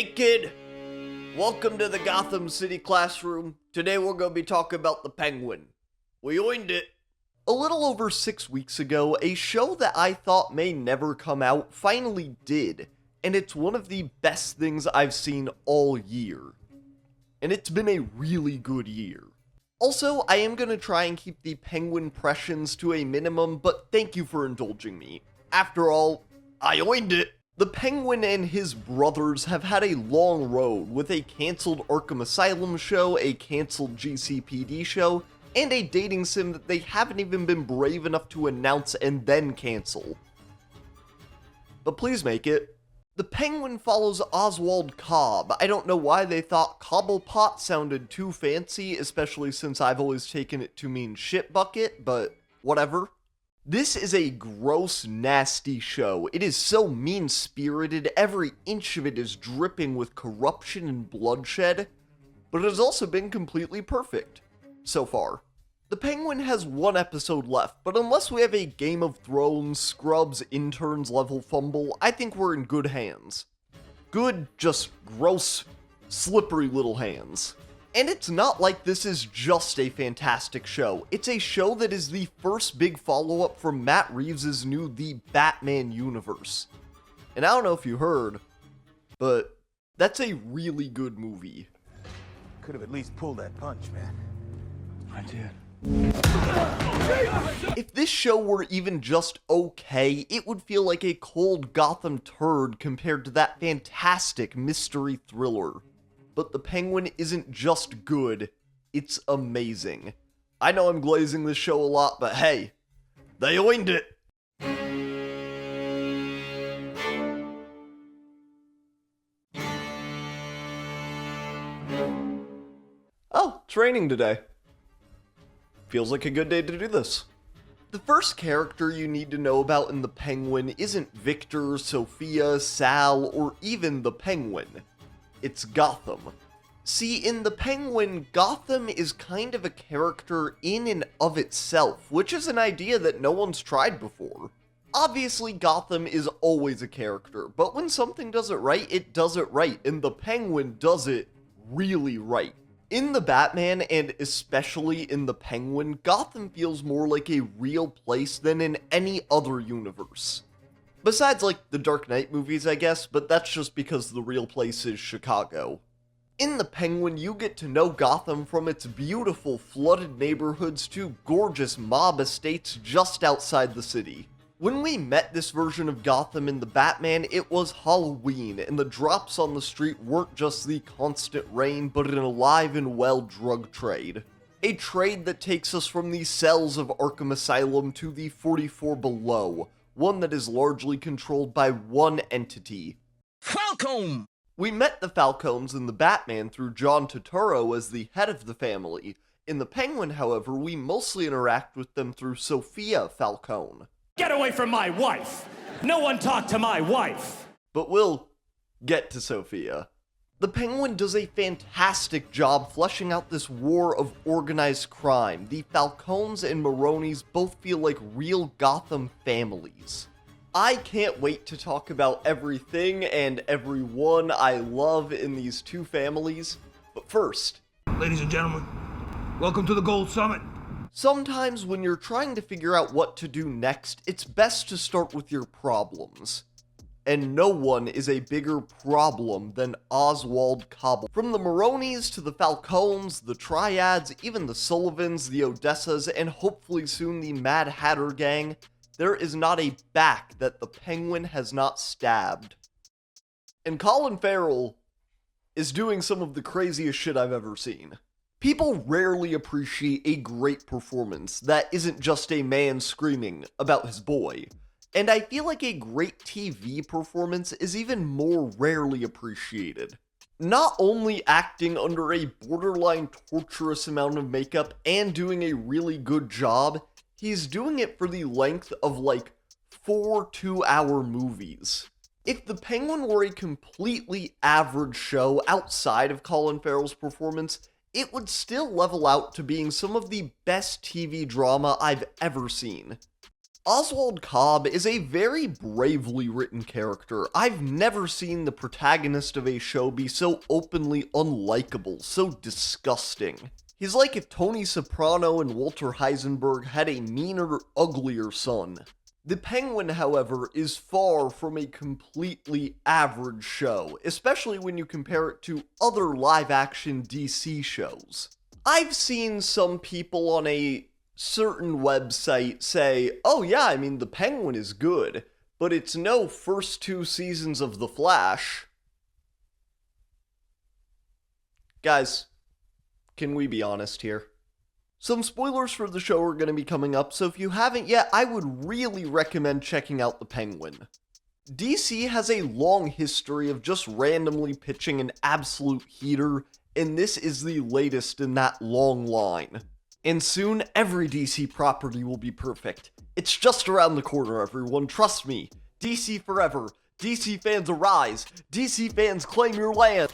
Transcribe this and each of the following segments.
Hey kid, welcome to the Gotham City classroom. Today we're going to be talking about the Penguin. We owned it. A little over 6 weeks ago, a show that I thought may never come out finally did, and it's one of the best things I've seen all year. And it's been a really good year. Also, I am going to try and keep the Penguin impressions to a minimum, but thank you for indulging me. After all, I owned it. The Penguin and his brothers have had a long road with a cancelled Arkham Asylum show, a cancelled GCPD show, and a dating sim that they haven't even been brave enough to announce and then cancel. But please make it. The Penguin follows Oswald Cobb. I don't know why they thought Cobblepot sounded too fancy, especially since I've always taken it to mean shit bucket, but whatever. This is a gross, nasty show. It is so mean-spirited, every inch of it is dripping with corruption and bloodshed, but it has also been completely perfect, so far. The Penguin has one episode left, but unless we have a Game of Thrones, Scrubs, Interns level fumble, I think we're in good hands. Good, just gross, slippery little hands. And it's not like this is just a fantastic show. It's a show that is the first big follow-up from Matt Reeves' new The Batman universe. And I don't know if you heard, but that's a really good movie. Could have at least pulled that punch, man. I did. If this show were even just okay, it would feel like a cold Gotham turd compared to that fantastic mystery thriller. But the Penguin isn't just good, it's amazing. I know I'm glazing this show a lot, but hey, they owned it! Oh, training today. Feels like a good day to do this. The first character you need to know about in the Penguin isn't Victor, Sophia, Sal, or even the Penguin. It's Gotham. See, in the Penguin, Gotham is kind of a character in and of itself, which is an idea that no one's tried before. Obviously, Gotham is always a character, but when something does it right, and the Penguin does it really right. In the Batman, and especially in the Penguin, Gotham feels more like a real place than in any other universe. Besides, like, the Dark Knight movies, I guess, but that's just because the real place is Chicago. In the Penguin, you get to know Gotham from its beautiful flooded neighborhoods to gorgeous mob estates just outside the city. When we met this version of Gotham in the Batman, it was Halloween, and the drops on the street weren't just the constant rain, but an alive and well drug trade. A trade that takes us from the cells of Arkham Asylum to the 44 below, one that is largely controlled by one entity. Falcone! We met the Falcones in the Batman through John Turturro as the head of the family. In the Penguin, however, we mostly interact with them through Sophia Falcone. Get away from my wife! No one talk to my wife! But we'll get to Sophia. The Penguin does a fantastic job fleshing out this war of organized crime. The Falcones and Maronis both feel like real Gotham families. I can't wait to talk about everything and everyone I love in these two families, but first, Ladies and gentlemen, welcome to the Gold Summit. sometimes when you're trying to figure out what to do next, it's best to start with your problems. And no one is a bigger problem than Oswald Cobb. From the Maronis to the Falcones, the Triads, even the Sullivans, the Odessas, and hopefully soon the Mad Hatter gang, there is not a back that the Penguin has not stabbed. And Colin Farrell is doing some of the craziest shit I've ever seen. People rarely appreciate a great performance that isn't just a man screaming about his boy. And I feel like a great TV performance is even more rarely appreciated. Not only acting under a borderline torturous amount of makeup and doing a really good job, he's doing it for the length of like 4 2-hour movies. If The Penguin were a completely average show outside of Colin Farrell's performance, it would still level out to being some of the best TV drama I've ever seen. Oswald Cobb is a very bravely written character. I've never seen the protagonist of a show be so openly unlikable, so disgusting. He's like if Tony Soprano and Walter Heisenberg had a meaner, uglier son. The Penguin, however, is far from a completely average show, especially when you compare it to other live-action DC shows. I've seen some people on a certain website say, oh yeah, I mean, The Penguin is good, but it's no first 2 seasons of The Flash. Guys, can we be honest here? Some spoilers for the show are going to be coming up, so if you haven't yet, I would really recommend checking out The Penguin. DC has a long history of just randomly pitching an absolute heater, and this is the latest in that long line. And soon, every DC property will be perfect. It's just around the corner, everyone, trust me. DC forever. DC fans arise. DC fans claim your land.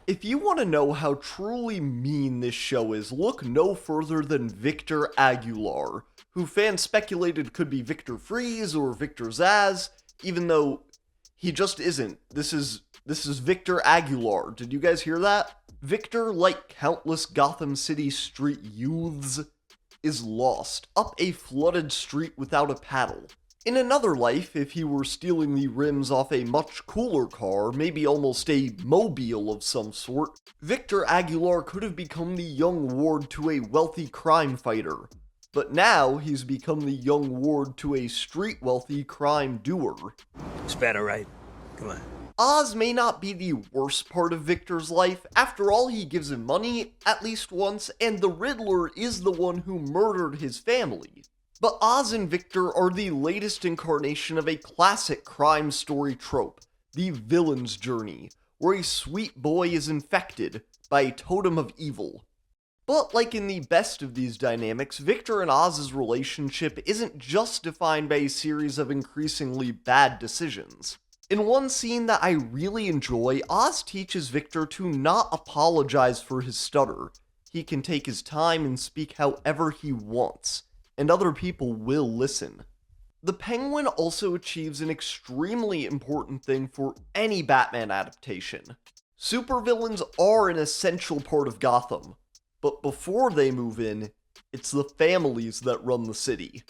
If you want to know how truly mean this show is, look no further than Victor Aguilar, who fans speculated could be Victor Freeze or Victor Zaz, even though he just isn't. This is Victor Aguilar. Did you guys hear that? Victor, like countless Gotham City street youths, is lost, up a flooded street without a paddle. In another life, if he were stealing the rims off a much cooler car, maybe almost a mobile of some sort, Victor Aguilar could have become the young ward to a wealthy crime fighter. But now, he's become the young ward to a street-wealthy crime doer. Spat right. Come on. Oz may not be the worst part of Victor's life. After all, he gives him money, at least once, and the Riddler is the one who murdered his family. But Oz and Victor are the latest incarnation of a classic crime story trope, the villain's journey, where a sweet boy is infected by a totem of evil. But like in the best of these dynamics, Victor and Oz's relationship isn't just defined by a series of increasingly bad decisions. In one scene that I really enjoy, Oz teaches Victor to not apologize for his stutter. He can take his time and speak however he wants, and other people will listen. The Penguin also achieves an extremely important thing for any Batman adaptation. Supervillains are an essential part of Gotham, but before they move in, it's the families that run the city.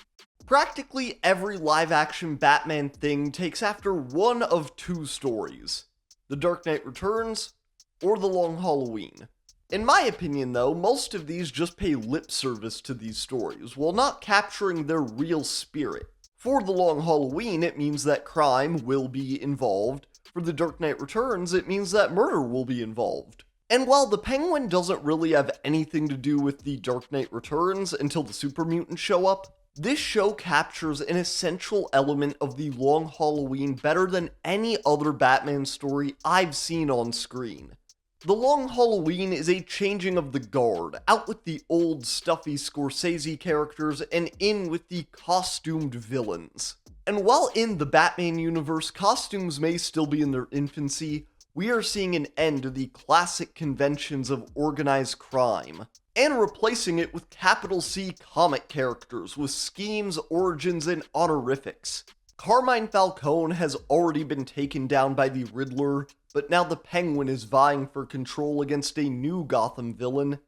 Practically every live-action Batman thing takes after one of 2 stories: The Dark Knight Returns or The Long Halloween. In my opinion, though, most of these just pay lip service to these stories, while not capturing their real spirit. For The Long Halloween, it means that crime will be involved. For The Dark Knight Returns, it means that murder will be involved. And while The Penguin doesn't really have anything to do with The Dark Knight Returns until the super mutants show up, this show captures an essential element of The Long Halloween better than any other Batman story I've seen on screen. The Long Halloween is a changing of the guard, out with the old stuffy Scorsese characters and in with the costumed villains. And while in the Batman universe, costumes may still be in their infancy, we are seeing an end to the classic conventions of organized crime, and replacing it with capital C comic characters with schemes, origins, and honorifics. Carmine Falcone has already been taken down by the Riddler, but now the Penguin is vying for control against a new Gotham villain,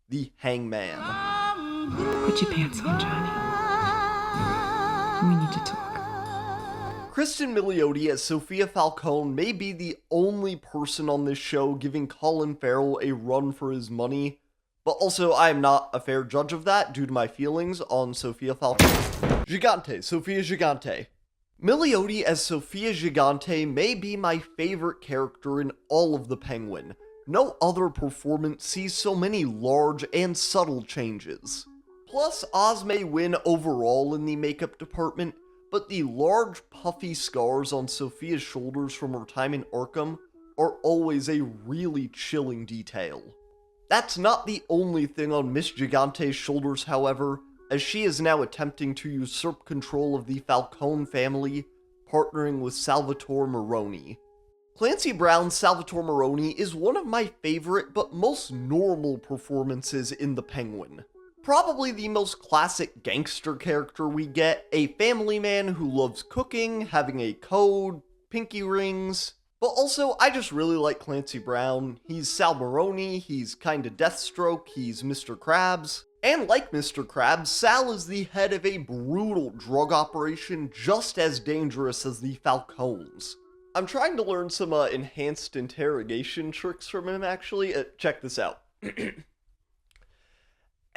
the Hangman. Put your pants on, Johnny. We need to talk. Kristen Milioti as Sophia Falcone may be the only person on this show giving Colin Farrell a run for his money, but also I am not a fair judge of that due to my feelings on Sophia Falcone. Gigante, Sophia Gigante. Milioti as Sophia Gigante may be my favorite character in all of The Penguin. No other performance sees so many large and subtle changes. Plus, Oz may win overall in the makeup department, but the large puffy scars on Sophia's shoulders from her time in Arkham are always a really chilling detail. That's not the only thing on Miss Gigante's shoulders, however, as she is now attempting to usurp control of the Falcone family, partnering with Salvatore Maroni. Clancy Brown's Salvatore Maroni is one of my favorite but most normal performances in The Penguin. probably the most classic gangster character we get, a family man who loves cooking, having a code, pinky rings. But also, I just really like Clancy Brown. He's Sal Maroni, he's kinda Deathstroke, he's Mr. Krabs. And like Mr. Krabs, Sal is the head of a brutal drug operation just as dangerous as the Falcones. I'm trying to learn some enhanced interrogation tricks from him, actually. Check this out.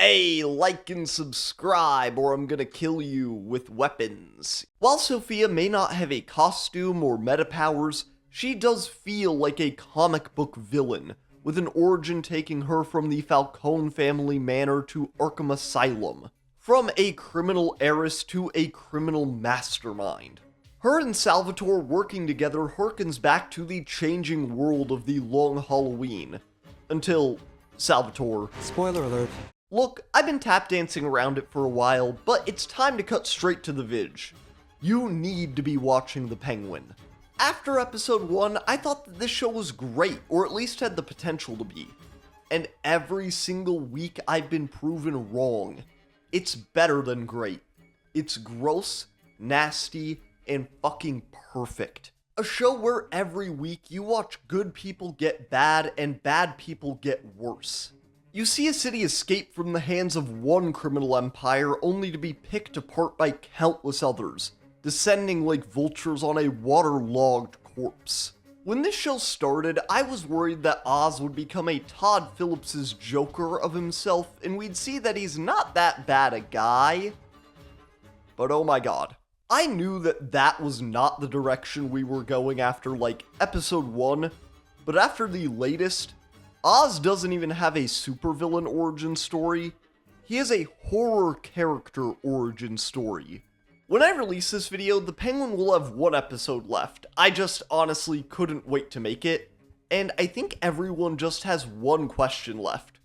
Hey, like and subscribe or I'm gonna kill you with weapons. While Sophia may not have a costume or meta powers, she does feel like a comic book villain, with an origin taking her from the Falcone family manor to Arkham Asylum, from a criminal heiress to a criminal mastermind. Her and Salvatore working together harkens back to the changing world of the Long Halloween, until Salvatore. Spoiler alert. Look, I've been tap dancing around it for a while, but it's time to cut straight to the vig. You need to be watching The Penguin. After episode 1, I thought that this show was great, or at least had the potential to be. And every single week I've been proven wrong. It's better than great. It's gross, nasty, and fucking perfect. A show where every week you watch good people get bad and bad people get worse. You see a city escape from the hands of one criminal empire only to be picked apart by countless others, descending like vultures on a waterlogged corpse. When this show started, I was worried that Oz would become a Todd Phillips' Joker of himself, and we'd see that he's not that bad a guy. But oh my god. I knew that that was not the direction we were going after, like, episode 1, but after the latest, Oz doesn't even have a supervillain origin story. He has a horror character origin story. When I release this video, The Penguin will have one episode left. I just honestly couldn't wait to make it, and I think everyone just has one question left.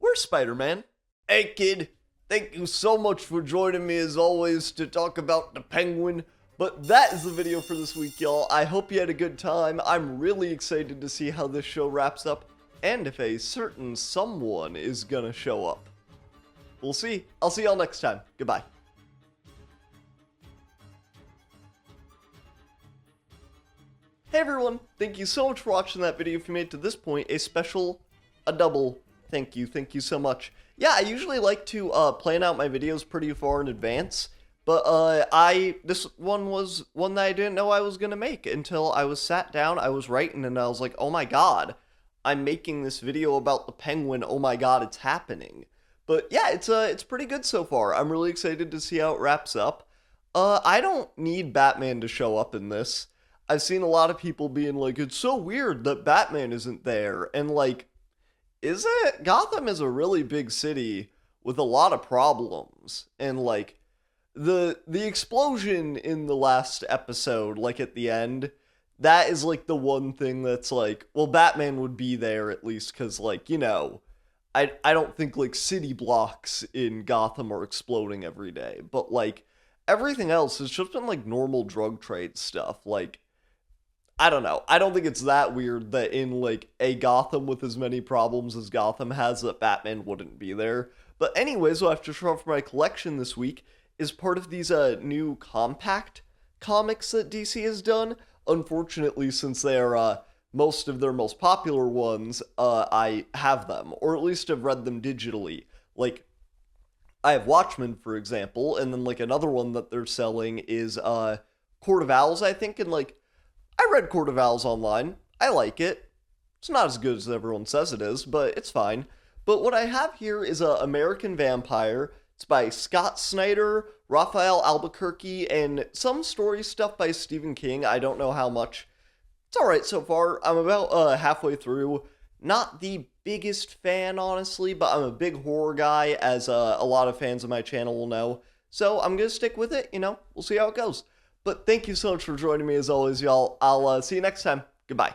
Where's Spider-Man? Hey kid, thank you so much for joining me as always to talk about The Penguin, but that is the video for this week, y'all. I hope you had a good time. I'm really excited to see how this show wraps up, and if a certain someone is gonna show up. We'll see. I'll see y'all next time. Goodbye. Hey everyone, thank you so much for watching that video. If you made it to this point, a double thank you so much. Yeah, I usually like to plan out my videos pretty far in advance, but this one was one that I didn't know I was gonna make until I was sat down, I was writing, and I was like, oh my god, I'm making this video about the Penguin, oh my god, it's happening. But yeah, it's pretty good so far. I'm really excited to see how it wraps up. I don't need Batman to show up in this. I've seen a lot of people being like, it's so weird that Batman isn't there. And like, is it? Gotham is a really big city with a lot of problems. And like, the explosion in the last episode, like at the end, that is like the one thing that's like, well, Batman would be there at least because like, you know, I don't think like city blocks in Gotham are exploding every day. But like, everything else has just been like normal drug trade stuff. Like, I don't know. I don't think it's that weird that in, like, a Gotham with as many problems as Gotham has that Batman wouldn't be there. But anyways, what I have to show off for my collection this week is part of these new compact comics that DC has done. Unfortunately, since they are most of their most popular ones, I have them, or at least have read them digitally. Like, I have Watchmen, for example, and then, like, another one that they're selling is Court of Owls, I think, and, like, I read Court of Owls online. I like it. It's not as good as everyone says it is, but it's fine. But what I have here is American Vampire. It's by Scott Snyder, Raphael Albuquerque, and some story stuff by Stephen King. I don't know how much. It's alright so far. I'm about halfway through. Not the biggest fan, honestly, but I'm a big horror guy, as a lot of fans of my channel will know. So I'm going to stick with it, you know. We'll see how it goes. But thank you so much for joining me as always, y'all. I'll see you next time. Goodbye.